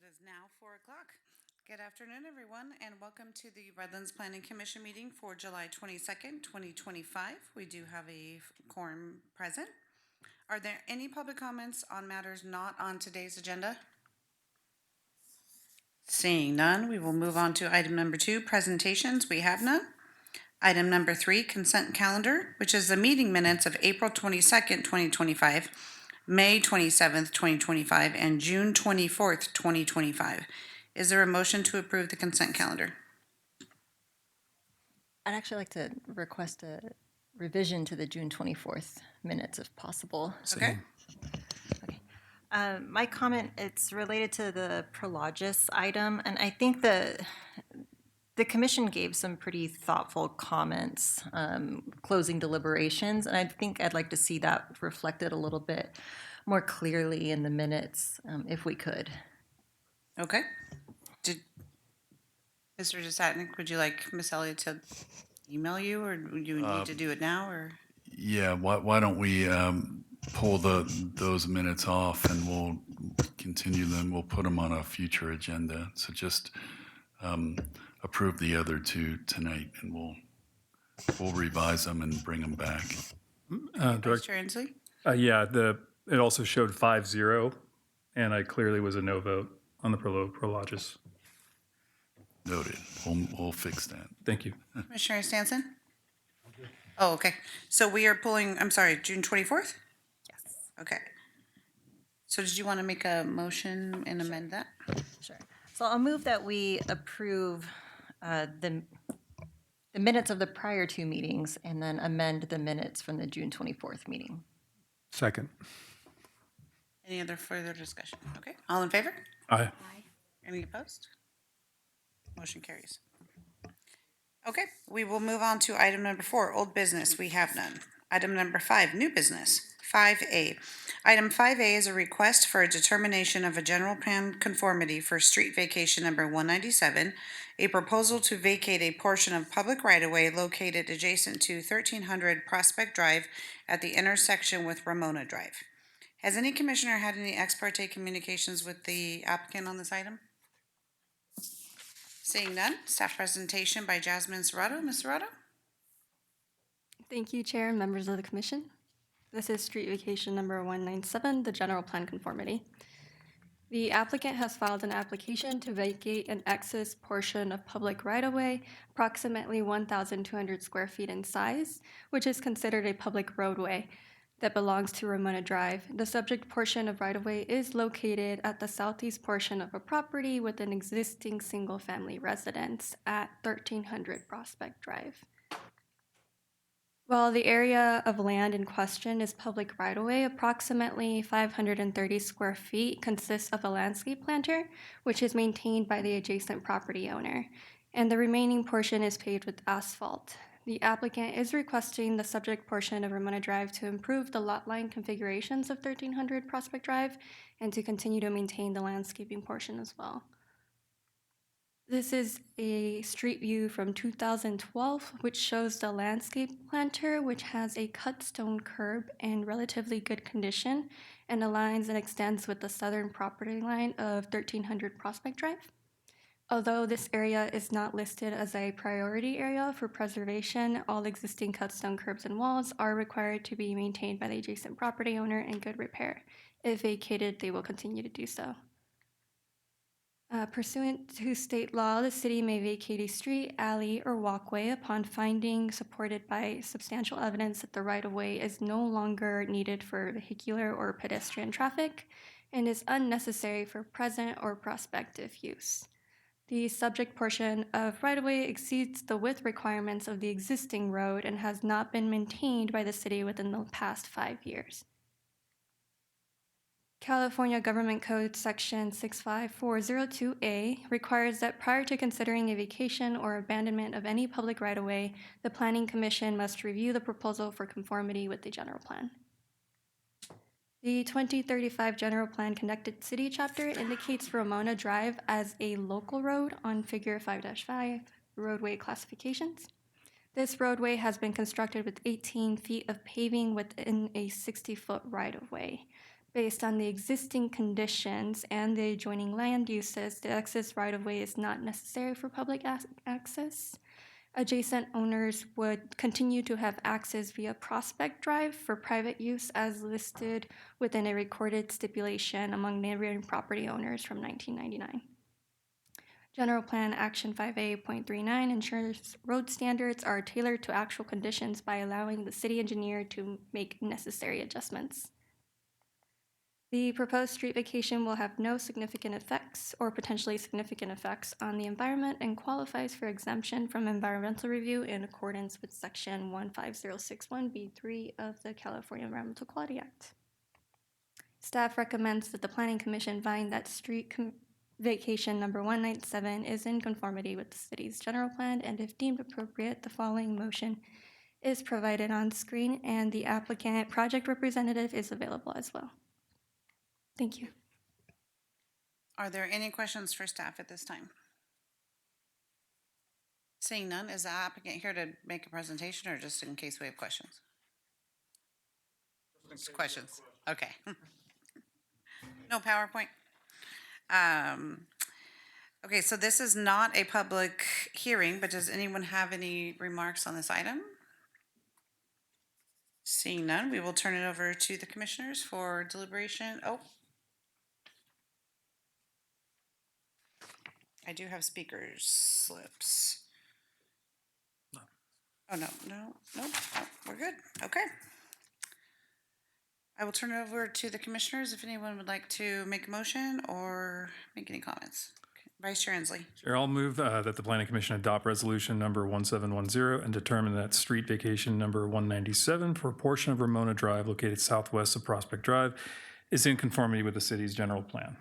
It is now 4 o'clock. Good afternoon, everyone, and welcome to the Redlands Planning Commission meeting for July 22nd, 2025. We do have a quorum present. Are there any public comments on matters not on today's agenda? Seeing none, we will move on to item number 2, presentations. We have none. Item number 3, consent calendar, which is the meeting minutes of April 22nd, 2025, May 27th, 2025, and June 24th, 2025. Is there a motion to approve the consent calendar? I'd actually like to request a revision to the June 24th minutes if possible. Okay? My comment, it's related to the Prologis item, and I think the commission gave some pretty thoughtful comments closing deliberations, and I think I'd like to see that reflected a little bit more clearly in the minutes, if we could. Okay. Mr. Desatnik, would you like Ms. Elliott to email you, or do you need to do it now, or? Yeah, why don't we pull those minutes off and we'll continue them. We'll put them on a future agenda. So just approve the other two tonight, and we'll revise them and bring them back. Vice Chair Endsley? Yeah, it also showed 5-0, and I clearly was a no vote on the Prologis. Noted. We'll fix that. Thank you. Commissioner Stanson? Oh, okay. So we are pulling, I'm sorry, June 24th? Yes. Okay. So did you want to make a motion and amend that? Sure. So I'll move that we approve the minutes of the prior two meetings and then amend the minutes from the June 24th meeting. Second. Any other further discussion? Okay. All in favor? Aye. Any opposed? Motion carries. Okay, we will move on to item number 4, old business. We have none. Item number 5, new business. 5A. Item 5A is a request for a determination of a general plan conformity for street vacation number 197, a proposal to vacate a portion of public right-of-way located adjacent to 1300 Prospect Drive at the intersection with Ramona Drive. Has any commissioner had any ex parte communications with the applicant on this item? Seeing none, staff presentation by Jasmine Serrato. Ms. Serrato? Thank you, Chair and members of the Commission. This is street vacation number 197, the general plan conformity. The applicant has filed an application to vacate an excess portion of public right-of-way, approximately 1,200 square feet in size, which is considered a public roadway that belongs to Ramona Drive. The subject portion of right-of-way is located at the southeast portion of a property with an existing single-family residence at 1300 Prospect Drive. While the area of land in question is public right-of-way, approximately 530 square feet consists of a landscape planter, which is maintained by the adjacent property owner, and the remaining portion is paved with asphalt. The applicant is requesting the subject portion of Ramona Drive to improve the lot line configurations of 1300 Prospect Drive and to continue to maintain the landscaping portion as well. This is a street view from 2012, which shows the landscape planter, which has a cut stone curb in relatively good condition and aligns and extends with the southern property line of 1300 Prospect Drive. Although this area is not listed as a priority area for preservation, all existing cut stone curbs and walls are required to be maintained by the adjacent property owner in good repair. If vacated, they will continue to do so. Pursuant to state law, the city may vacate a street, alley, or walkway upon finding supported by substantial evidence that the right-of-way is no longer needed for vehicular or pedestrian traffic and is unnecessary for present or prospective use. The subject portion of right-of-way exceeds the width requirements of the existing road and has not been maintained by the city within the past 5 years. California Government Code Section 65402A requires that prior to considering a vacation or abandonment of any public right-of-way, the Planning Commission must review the proposal for conformity with the general plan. The 2035 General Plan Connected City chapter indicates Ramona Drive as a local road on Figure 5-5 roadway classifications. This roadway has been constructed with 18 feet of paving within a 60-foot right-of-way. Based on the existing conditions and the adjoining land uses, the access right-of-way is not necessary for public access. Adjacent owners would continue to have access via Prospect Drive for private use as listed within a recorded stipulation among neighboring property owners from 1999. General Plan Action 5A.39 ensures road standards are tailored to actual conditions by allowing the city engineer to make necessary adjustments. The proposed street vacation will have no significant effects or potentially significant effects on the environment and qualifies for exemption from environmental review in accordance with Section 15061B3 of the California Environmental Quality Act. Staff recommends that the Planning Commission find that street vacation number 197 is in conformity with the city's general plan, and if deemed appropriate, the following motion is provided on screen, and the applicant project representative is available as well. Thank you. Are there any questions for staff at this time? Seeing none, is the applicant here to make a presentation or just in case we have questions? Just questions, okay. No PowerPoint? Okay, so this is not a public hearing, but does anyone have any remarks on this item? Seeing none, we will turn it over to the commissioners for deliberation. Oh. I do have speakers slips. Oh, no, oh, we're good. Okay. I will turn it over to the commissioners if anyone would like to make a motion or make any comments. Okay. Vice Chair Endsley. Chair, I'll move that the Planning Commission adopt resolution number 1710 and determine that street vacation number 197 for a portion of Ramona Drive located southwest of Prospect Drive is in conformity with the city's general plan.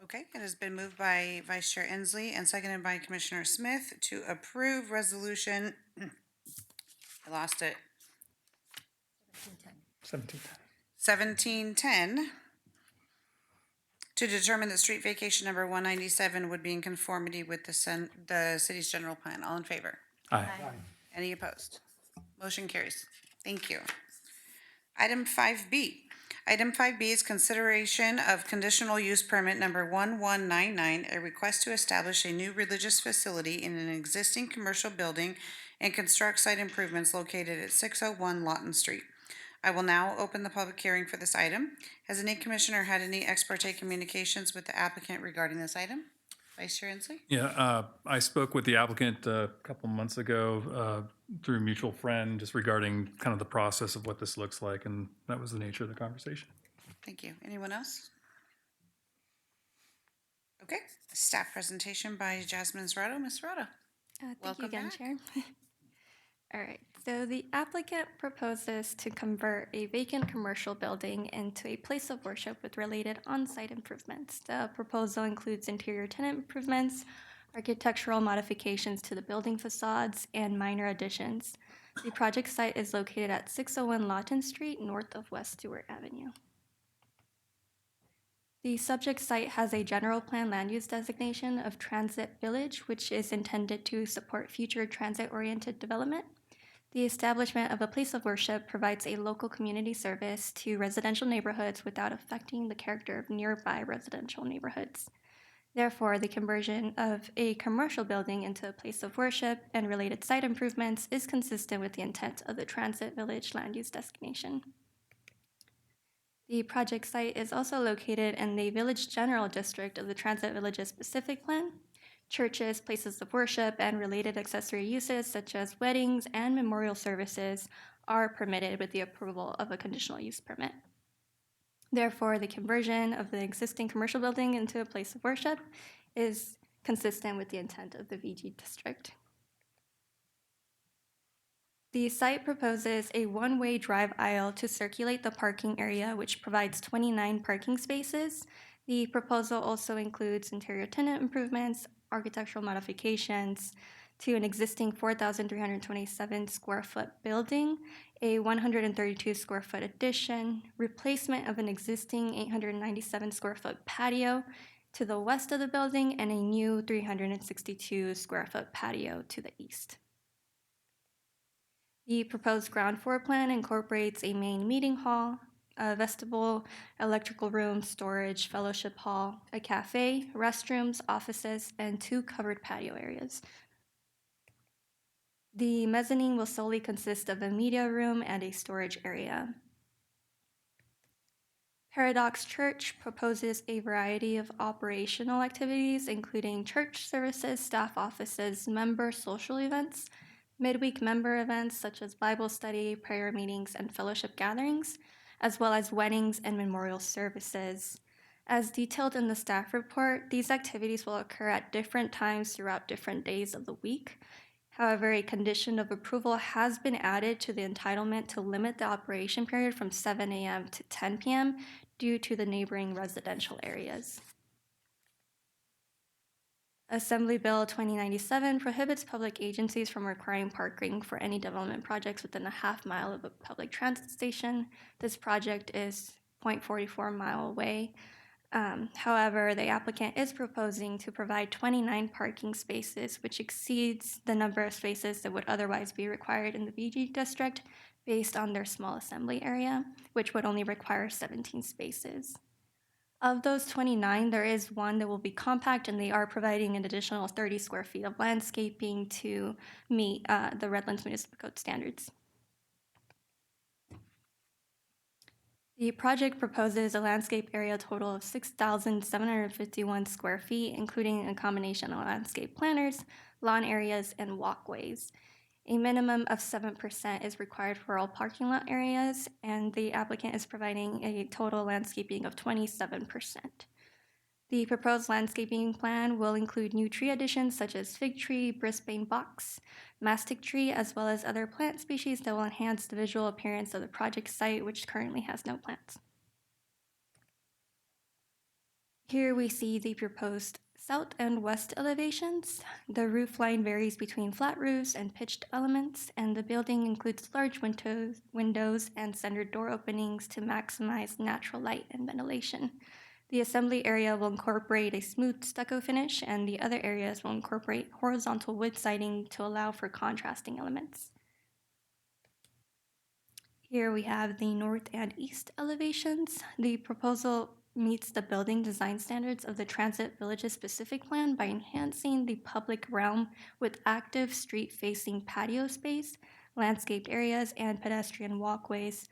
Okay, it has been moved by Vice Chair Endsley and seconded by Commissioner Smith to approve resolution, I lost it, 1710 to determine that street vacation number 197 would be in conformity with the city's general plan. All in favor? Aye. Any opposed? Motion carries. Thank you. Item 5B. Item 5B is consideration of conditional use permit number 1199, a request to establish a new religious facility in an existing commercial building and construct site improvements located at 601 Lawton Street. I will now open the public hearing for this item. Has any commissioner had any ex parte communications with the applicant regarding this item? Vice Chair Endsley? Yeah, I spoke with the applicant a couple months ago through a mutual friend just regarding kind of the process of what this looks like, and that was the nature of the conversation. Thank you. Anyone else? Okay, staff presentation by Jasmine Serrato. Ms. Serrato. Thank Welcome you again, back. Chair. All right, so the applicant proposes to convert a vacant commercial building into a place of worship with related on-site improvements. The proposal includes interior tenant improvements, architectural modifications to the building facades, and minor additions. The project site is located at 601 Lawton Street, north of West Stewart Avenue. The subject site has a general plan land use designation of Transit Village, which is intended to support future transit-oriented development. The establishment of a place of worship provides a local community service to residential neighborhoods without affecting the character of nearby residential neighborhoods. Therefore, the conversion of a commercial building into a place of worship and related site improvements is consistent with the intent of the Transit Village land use designation. The project site is also located in the Village General District of the Transit Village's specific plan. Churches, places of worship, and related accessory uses such as weddings and memorial services are permitted with the approval of a conditional use permit. Therefore, the conversion of the existing commercial building into a place of worship is consistent with the intent of the VG district. The site proposes a one-way drive aisle to circulate the parking area, which provides 29 parking spaces. The proposal also includes interior tenant improvements, architectural modifications to an existing 4,327 square foot building, a 132 square foot addition, replacement of an existing 897 square foot patio to the west of the building, and a new 362 square foot patio to the east. The proposed ground floor plan incorporates a main meeting hall, a vestibule, electrical room, storage, fellowship hall, a cafe, restrooms, offices, and 2 covered patio areas. The mezzanine will solely consist of a media room and a storage area. Paradox Church proposes a variety of operational activities, including church services, staff offices, member social events, midweek member events such as Bible study, prayer meetings, and fellowship gatherings, as well as weddings and memorial services. As detailed in the staff report, these activities will occur at different times throughout different days of the week. However, a condition of approval has been added to the entitlement to limit the operation period from 7 a.m. to 10 p.m. due to the neighboring residential areas. Assembly Bill 2097 prohibits public agencies from requiring parking for any development projects within a half mile of a public transit station. This project is 0.44 mile away. However, the applicant is proposing to provide 29 parking spaces, which exceeds the number of spaces that would otherwise be required in the BG district based on their small assembly area, which would only require 17 spaces. Of those 29, there is one that will be compact, and they are providing an additional 30 square feet of landscaping to meet the Redlands Municipal Code standards. The project proposes a landscape area total of 6,751 square feet, including a combination of landscape planters, lawn areas, and walkways. A minimum of 7% is required for all parking lot areas, and the applicant is providing a total landscaping of 27%. The proposed landscaping plan will include new tree additions such as fig tree, Brisbane box, mastic tree, as well as other plant species that will enhance the visual appearance of the project site, which currently has no plants. Here we see the proposed south and west elevations. The roof line varies between flat roofs and pitched elements, and the building includes large windows and centered door openings to maximize natural light and ventilation. The assembly area will incorporate a smooth stucco finish, and the other areas will incorporate horizontal wood siding to allow for contrasting elements. Here we have the north and east elevations. The proposal meets the building design standards of the Transit Villages Specific Plan by enhancing the public realm with active street-facing patio space, landscaped areas, and pedestrian walkways.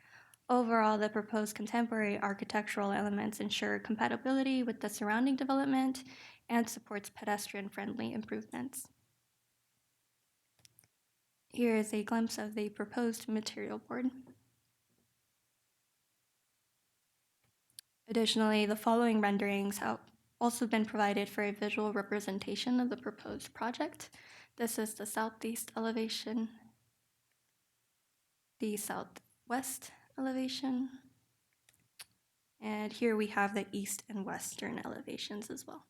Overall, the proposed contemporary architectural elements ensure compatibility with the surrounding development and supports pedestrian-friendly improvements. Here is a glimpse of the proposed material board. Additionally, the following renderings have also been provided for a visual representation of the proposed project. This is the southeast elevation, the southwest elevation, and here we have the east and western elevations as well.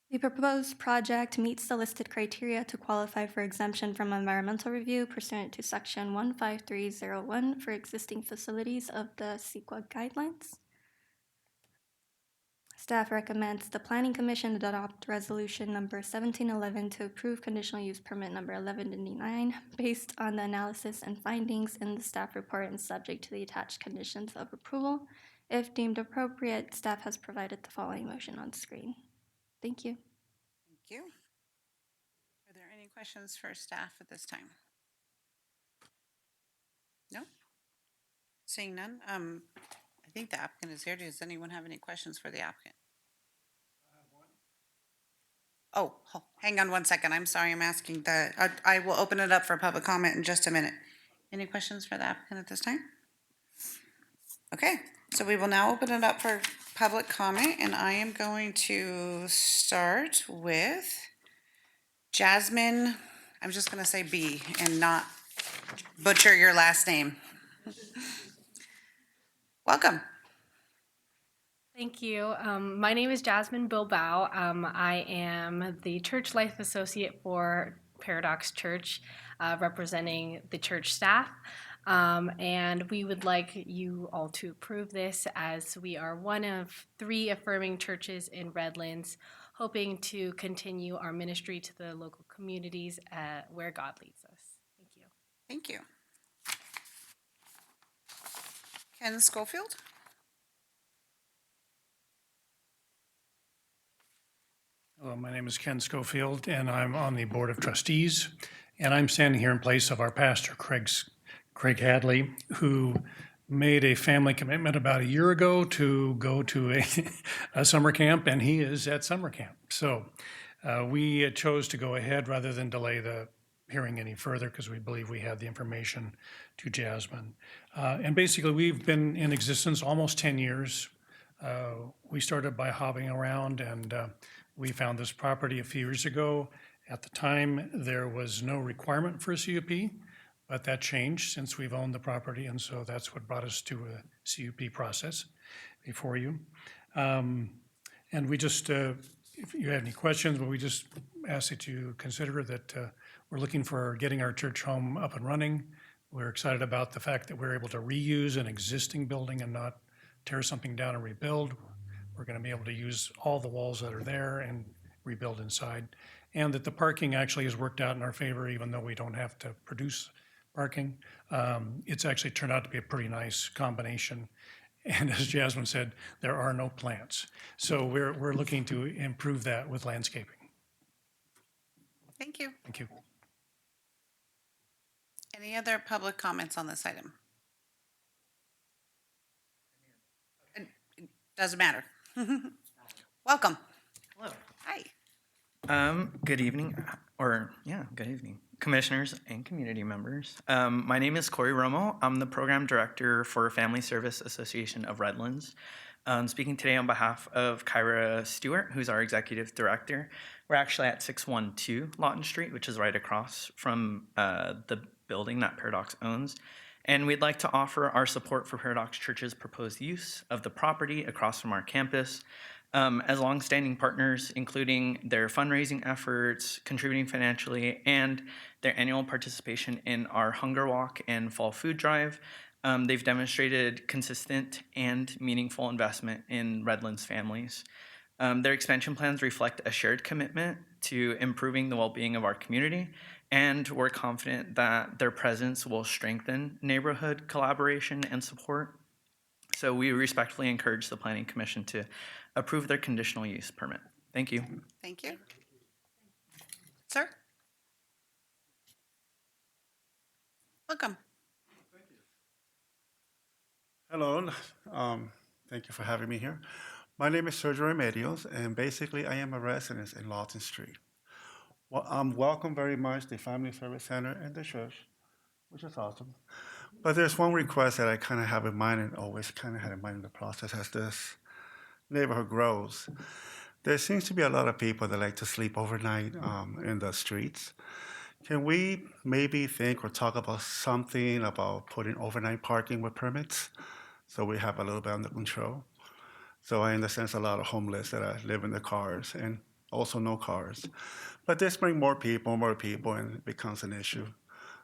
The proposed project meets the listed criteria to qualify for exemption from environmental review pursuant to Section 15301 for existing facilities of the CEQA guidelines. Staff recommends the Planning Commission adopt resolution number 1711 to approve conditional use permit number 1199 based on the analysis and findings in the staff report and subject to the attached conditions of approval. If deemed appropriate, staff has provided the following motion on screen. Thank you. Thank you. Are there any questions for staff at this time? No? Seeing none, I think the applicant is here. Does anyone have any questions for the applicant? Oh, hang on one second. I'm sorry, I'm asking I will open it up for public comment in just a minute. Any questions for the applicant at this time? Okay, so we will now open it up for public comment, and I am going to start with Jasmine. I'm just gonna say B and not butcher your last name. Welcome. Thank you. My name is Jasmine Bilbao. I am the Church Life Associate for Paradox Church, representing the church staff. And we would like you all to approve this as we are one of 3 affirming churches in Redlands, hoping to continue our ministry to the local communities where God leads us. Thank you. Thank you. Ken Schofield? Hello, my name is Ken Schofield, and I'm on the Board of Trustees. And I'm standing here in place of our pastor, Craig Hadley, who made a family commitment about a year ago to go to a summer camp, and he is at summer camp. So we chose to go ahead rather than delay the hearing any further because we believe we had the information to Jasmine. And basically, we've been in existence almost 10 years. We started by hopping around, and we found this property a few years ago. At the time, there was no requirement for a CUP, but that changed since we've owned the property, and so that's what brought us to a CUP process before you. And we just, if you have any questions, but we just ask that you consider that we're looking for getting our church home up and running. We're excited about the fact that we're able to reuse an existing building and not tear something down and rebuild. We're going to be able to use all the walls that are there and rebuild inside. And that the parking actually has worked out in our favor, even though we don't have to produce parking. It's actually turned out to be a pretty nice combination. And as Jasmine said, there are no plants. So we're looking to improve that with landscaping. Thank you. Thank you. Any other public comments on this item? It doesn't matter. Welcome. Hello. Hi. Good evening, good evening, commissioners and community members. My name is Corey Romo. I'm the program director for Family Service Association of Redlands. Speaking today on behalf of KARAH Stewart, who's our executive director. We're actually at 612 Lawton Street, which is right across from the building that Paradox owns. And we'd like to offer our support for Paradox Church's proposed use of the property across from our campus. As longstanding partners, including their fundraising efforts, contributing financially, and their annual participation in our Hunger Walk and Fall Food Drive, they've demonstrated consistent and meaningful investment in Redlands families. Their expansion plans reflect a shared commitment to improving the well-being of our community, and we're confident that their presence will strengthen neighborhood collaboration and support. So we respectfully encourage the Planning Commission to approve their conditional use permit. Thank you. Thank you. Sir? Welcome. Hello, thank you for having me here. My name is Sergio Remedios, and basically I am a resident in Lawton Street. Well, welcome very much the Family Service Center and the church, which is awesome. But there's one request that I kind of have in mind and always kind of had in mind in the process as this neighborhood grows. There seems to be a lot of people that like to sleep overnight in the streets. Can we maybe think or talk about something about putting overnight parking with permits so we have a little bit under control? So I understand there's a lot of homeless that live in the cars and also no cars. But this brings more people, and it becomes an issue.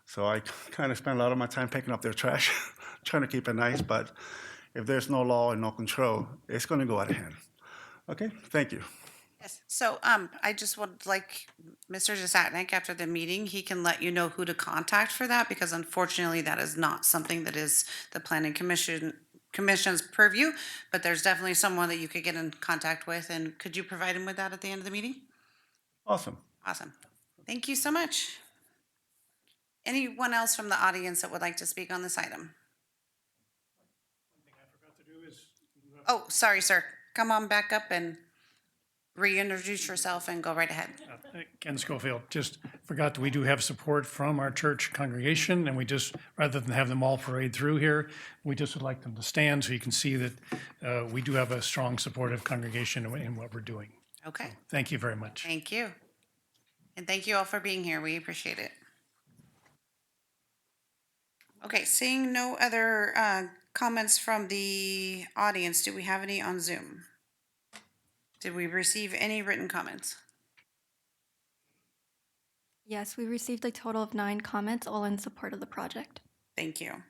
So I kind of spend a lot of my time picking up their trash, trying to keep it nice, but if there's no law and no control, it's going to go out of hand. Okay, thank you. Yes, so I just would like Mr. Jasatnik, after the meeting, he can let you know who to contact for that, because unfortunately that is not something that is the Planning Commission's purview, but there's definitely someone that you could get in contact with, and could you provide him with that at the end of the meeting? Awesome. Awesome. Thank you so much. Anyone else from the audience that would like to speak on this item? Oh, sorry, sir. Come on back up and reintroduce yourself and go right ahead. Ken Schofield, just forgot that we do have support from our church congregation, and we just, rather than have them all parade through here, we just would like them to stand so you can see that we do have a strong supportive congregation in what we're doing. Okay, Thank you very much. thank you. And thank you all for being here. We appreciate it. Okay, seeing no other comments from the audience, do we have any on Zoom? Did we receive any written comments? Yes, we received a total of 9 comments, all in support of the project. Thank you.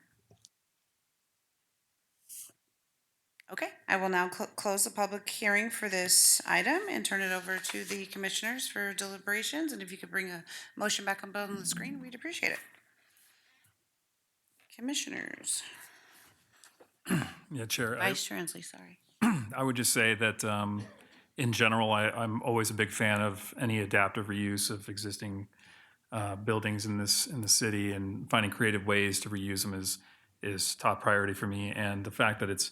Okay, I will now close the public hearing for this item and turn it over to the commissioners for deliberations. And if you could bring a motion back up on the screen, we'd appreciate it. Commissioners. Yeah, Chair. Vice Chair Inslee, sorry. I would just say that in general, I'm always a big fan of any adaptive reuse of existing buildings in the city, and finding creative ways to reuse them is top priority for me. And the fact that it's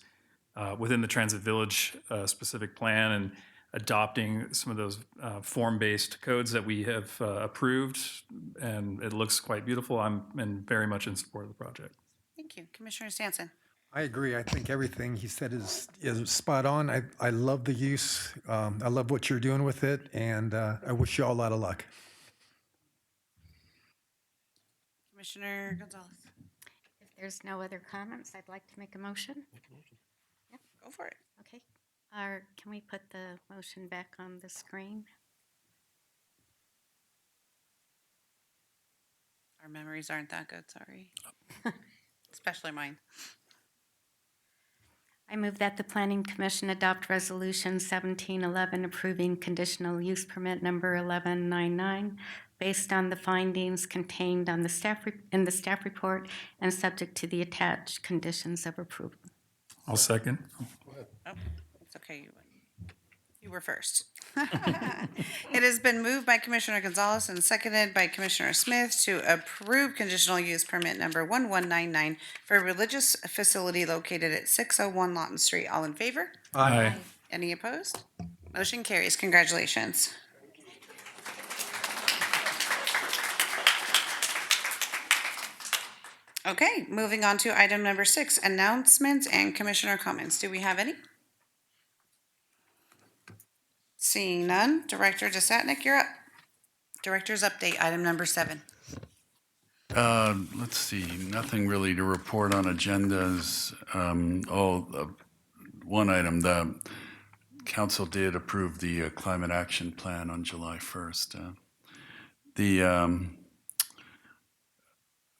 within the Transit Village specific plan and adopting some of those form-based codes that we have approved, and it looks quite beautiful. I'm very much in support of the project. Thank you. Commissioner Stanson. I agree. I think everything he said is spot on. I love the use. I love what you're doing with it, and I wish you all a lot of luck. Commissioner Gonzalez. If there's no other comments, I'd like to make a motion. Go for it. Okay. Can we put the motion back on the screen? Our memories aren't that good, sorry. Especially mine. I move that the Planning Commission adopt Resolution 1711 approving conditional use permit number 1199 based on the findings contained on in the staff report and subject to the attached conditions of approval. I'll second. Oh, it's okay. You were first. It has been moved by Commissioner Gonzalez and seconded by Commissioner Smith to approve conditional use permit number 1199 for a religious facility located at 601 Lawton Street. All in favor? Aye. Any opposed? Motion carries. Congratulations. Okay, moving on to item number 6, announcements and commissioner comments. Do we have any? Seeing none, Director DeSatnik, you're up. Director's update, item number 7. Let's see, nothing really to report on agendas. One item, the council did approve the climate action plan on July 1st.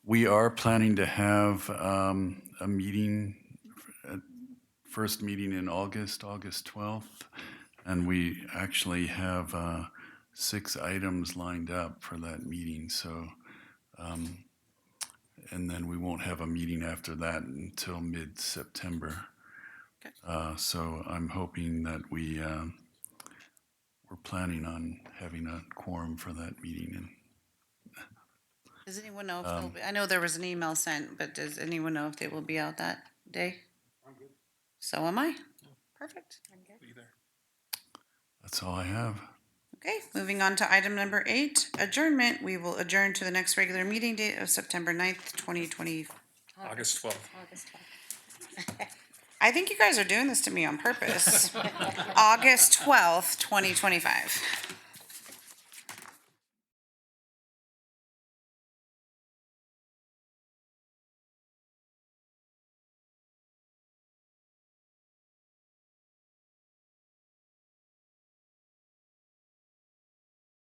We are planning to have a meeting, first meeting in August 12th, and we actually have 6 items lined up for that meeting. So, and then we won't have a meeting after that until mid-September. Okay. So I'm hoping that we're planning on having a quorum for that meeting. And Does anyone know if they'll be, I know there was an email sent, but does anyone know if they will be out that day? I'm good. So am I. Perfect. that's all I have. Okay, moving on to item number 8, adjournment. We will adjourn to the next regular meeting date of September 9th, 2020. August 12th. August 12th. I think you guys are doing this to me on purpose. August 12th, 2025.